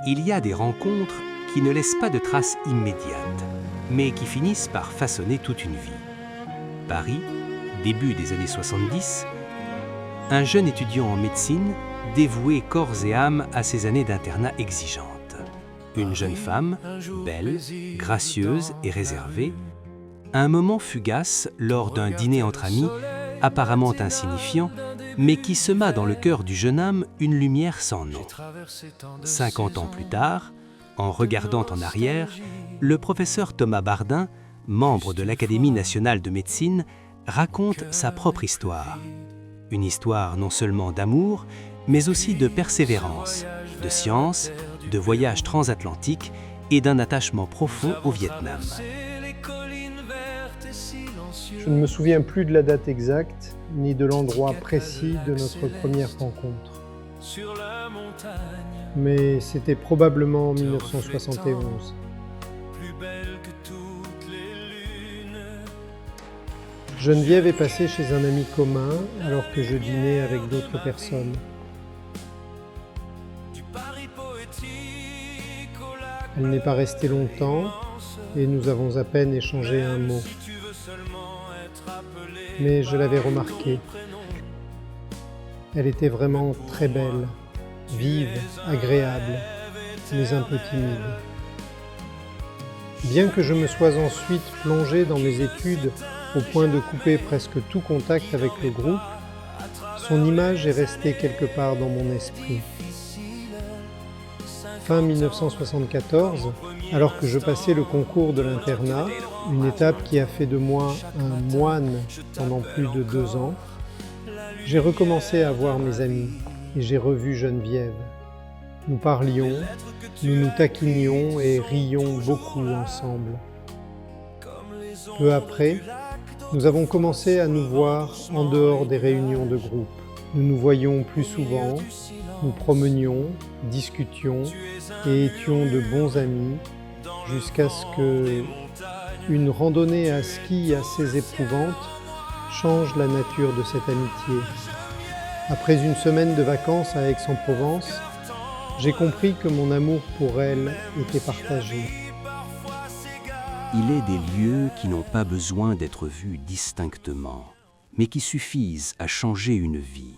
Il y a des rencontres qui ne laissent pas de traces immédiates, mais qui finissent par façonner toute une vie. Paris, début des années 70, un jeune étudiant en médecine dévoué corps et âme à ses années d'internat exigeantes. Une jeune femme, belle, gracieuse et réservée, un moment fugace lors d'un dîner entre amis, apparemment insignifiant, mais qui sema dans le cœur du jeune homme une lumière sans nom. 50 ans plus tard, en regardant en arrière, le professeur Thomas Bardin, membre de l'Académie nationale de médecine, raconte sa propre histoire. Une histoire non seulement d'amour, mais aussi de persévérance, de science, de voyage transatlantique et d'un attachement profond au Vietnam. Je ne me souviens plus de la date exacte, ni de l'endroit précis de notre première rencontre. Mais c'était probablement en 1971. Geneviève est passée chez un ami commun alors que je dînais avec d'autres personnes. Elle n'est pas restée longtemps et nous avons à peine échangé un mot. Mais je l'avais remarqué. Elle était vraiment très belle, vive, agréable, mais un peu timide. Bien que je me sois ensuite plongé dans mes études au point de couper presque tout contact avec le groupe, son image est restée quelque part dans mon esprit. Fin 1974, alors que je passais le concours de l'internat, une étape qui a fait de moi un moine pendant plus de 2 ans, j'ai recommencé à voir mes amis et j'ai revu Geneviève. Nous parlions, nous nous taquinions et rions beaucoup ensemble. Peu après, nous avons commencé à nous voir en dehors des réunions de groupe. Nous nous voyions plus souvent, nous promenions, discutions et étions de bons amis jusqu'à ce que une randonnée à ski assez éprouvante change la nature de cette amitié. Après une semaine de vacances à Aix-en-Provence, j'ai compris que mon amour pour elle était partagé. Il est des lieux qui n'ont pas besoin d'être vus distinctement, mais qui suffisent à changer une vie.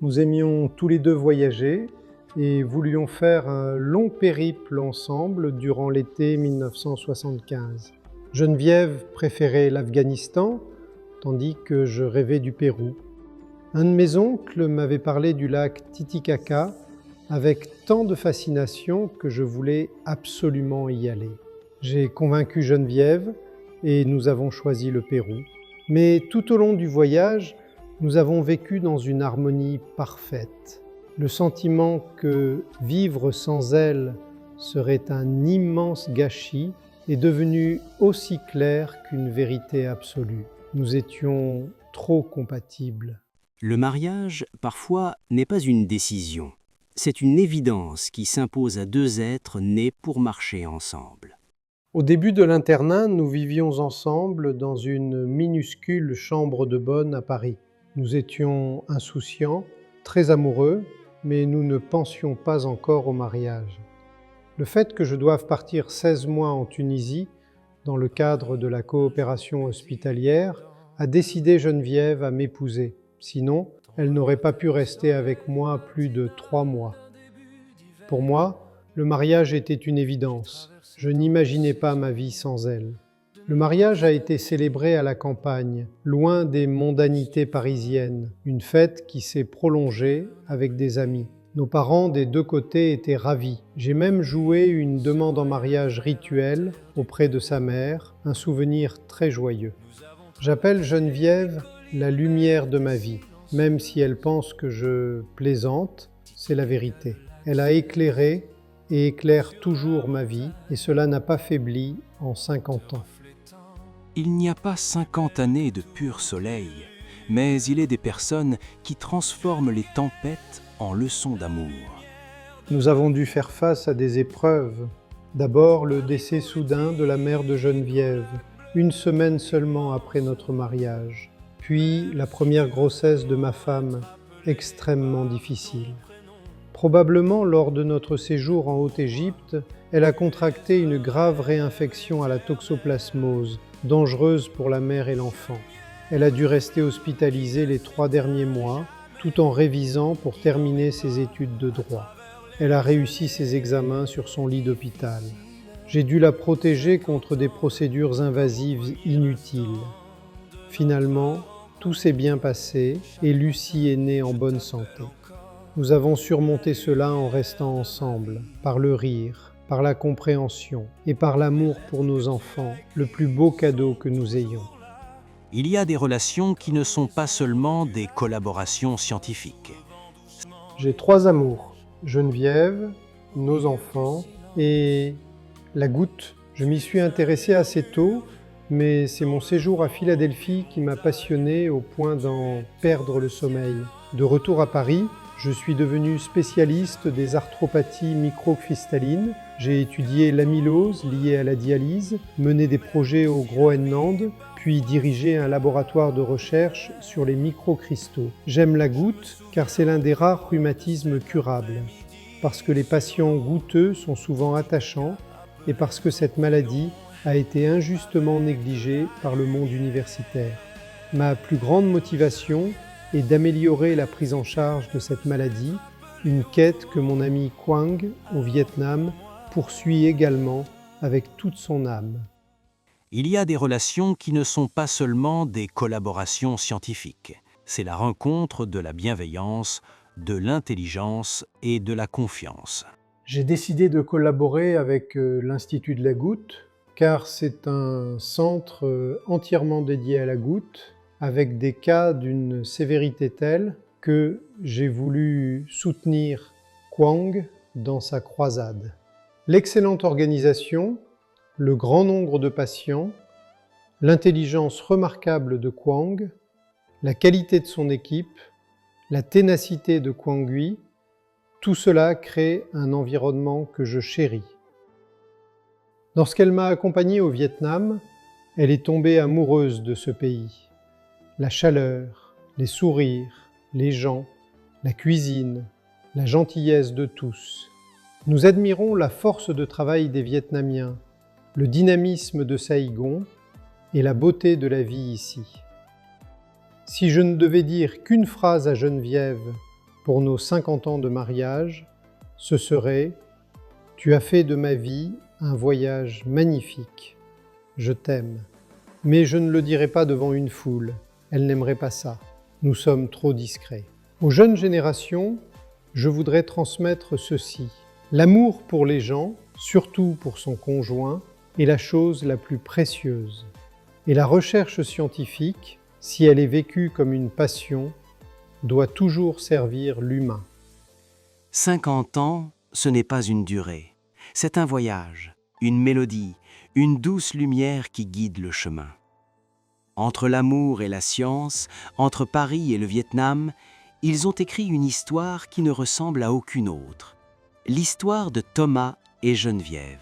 Nous aimions tous les deux voyager et voulions faire un long périple ensemble durant l'été 1975. Geneviève préférait l'Afghanistan, tandis que je rêvais du Pérou. Un de mes oncles m'avait parlé du lac Titicaca avec tant de fascination que je voulais absolument y aller. J'ai convaincu Geneviève et nous avons choisi le Pérou. Mais tout au long du voyage, nous avons vécu dans une harmonie parfaite. Le sentiment que vivre sans elle serait un immense gâchis est devenu aussi clair qu'une vérité absolue. Nous étions trop compatibles. Le mariage, parfois, n'est pas une décision. C'est une évidence qui s'impose à deux êtres nés pour marcher ensemble. Au début de l'internat, nous vivions ensemble dans une minuscule chambre de bonne à Paris. Nous étions insouciants, très amoureux, mais nous ne pensions pas encore au mariage. Le fait que je doive partir 16 mois en Tunisie, dans le cadre de la coopération hospitalière, a décidé Geneviève à m'épouser. Sinon, elle n'aurait pas pu rester avec moi plus de 3 mois. Pour moi, le mariage était une évidence. Je n'imaginais pas ma vie sans elle. Le mariage a été célébré à la campagne, loin des mondanités parisiennes, une fête qui s'est prolongée avec des amis. Nos parents des deux côtés étaient ravis. J'ai même joué une demande en mariage rituelle auprès de sa mère, un souvenir très joyeux. J'appelle Geneviève la lumière de ma vie. Même si elle pense que je plaisante, c'est la vérité. Elle a éclairé et éclaire toujours ma vie, et cela n'a pas faibli en 50 ans. Il n'y a pas 50 années de pur soleil, mais il est des personnes qui transforment les tempêtes en leçons d'amour. Nous avons dû faire face à des épreuves. D'abord, le décès soudain de la mère de Geneviève, 1 semaine seulement après notre mariage. Puis, la première grossesse de ma femme, extrêmement difficile. Probablement, lors de notre séjour en Haute-Égypte, elle a contracté une grave réinfection à la toxoplasmose, dangereuse pour la mère et l'enfant. Elle a dû rester hospitalisée les 3 derniers mois, tout en révisant pour terminer ses études de droit. Elle a réussi ses examens sur son lit d'hôpital. J'ai dû la protéger contre des procédures invasives inutiles. Finalement, tout s'est bien passé et Lucie est née en bonne santé. Nous avons surmonté cela en restant ensemble, par le rire, par la compréhension et par l'amour pour nos enfants, le plus beau cadeau que nous ayons. Il y a des relations qui ne sont pas seulement des collaborations scientifiques. J'ai 3 amours, Geneviève, nos enfants et la goutte. Je m'y suis intéressé assez tôt, mais c'est mon séjour à Philadelphie qui m'a passionné au point d'en perdre le sommeil. De retour à Paris, je suis devenu spécialiste des arthropathies microcristallines. J'ai étudié l'amylose liée à la dialyse, mené des projets au Groenland, puis dirigé un laboratoire de recherche sur les microcristaux. J'aime la goutte car c'est l'un des rares rhumatismes curables, parce que les patients goutteux sont souvent attachants et parce que cette maladie a été injustement négligée par le monde universitaire. Ma plus grande motivation est d'améliorer la prise en charge de cette maladie, une quête que mon ami Quang, au Vietnam, poursuit également avec toute son âme. Il y a des relations qui ne sont pas seulement des collaborations scientifiques. C'est la rencontre de la bienveillance, de l'intelligence et de la confiance. J'ai décidé de collaborer avec l'Institut de la Goutte, car c'est un centre entièrement dédié à la goutte, avec des cas d'une sévérité telle que j'ai voulu soutenir Quang dans sa croisade. L'excellente organisation, le grand nombre de patients, l'intelligence remarquable de Quang, la qualité de son équipe, la ténacité de Quang Huy, tout cela crée un environnement que je chéris. Lorsqu'elle m'a accompagné au Vietnam, elle est tombée amoureuse de ce pays. La chaleur, les sourires, les gens, la cuisine, la gentillesse de tous. Nous admirons la force de travail des Vietnamiens, le dynamisme de Saigon et la beauté de la vie ici. Si je ne devais dire qu'une phrase à Geneviève pour nos 50 ans de mariage, ce serait « Tu as fait de ma vie un voyage magnifique. Je t'aime. » Mais je ne le dirai pas devant une foule. Elle n'aimerait pas ça. Nous sommes trop discrets. Aux jeunes générations, je voudrais transmettre ceci. L'amour pour les gens, surtout pour son conjoint, est la chose la plus précieuse. Et la recherche scientifique, si elle est vécue comme une passion, doit toujours servir l'humain. 50 ans, ce n'est pas une durée. C'est un voyage, une mélodie, une douce lumière qui guide le chemin. Entre l'amour et la science, entre Paris et le Vietnam, ils ont écrit une histoire qui ne ressemble à aucune autre. L'histoire de Thomas et Geneviève.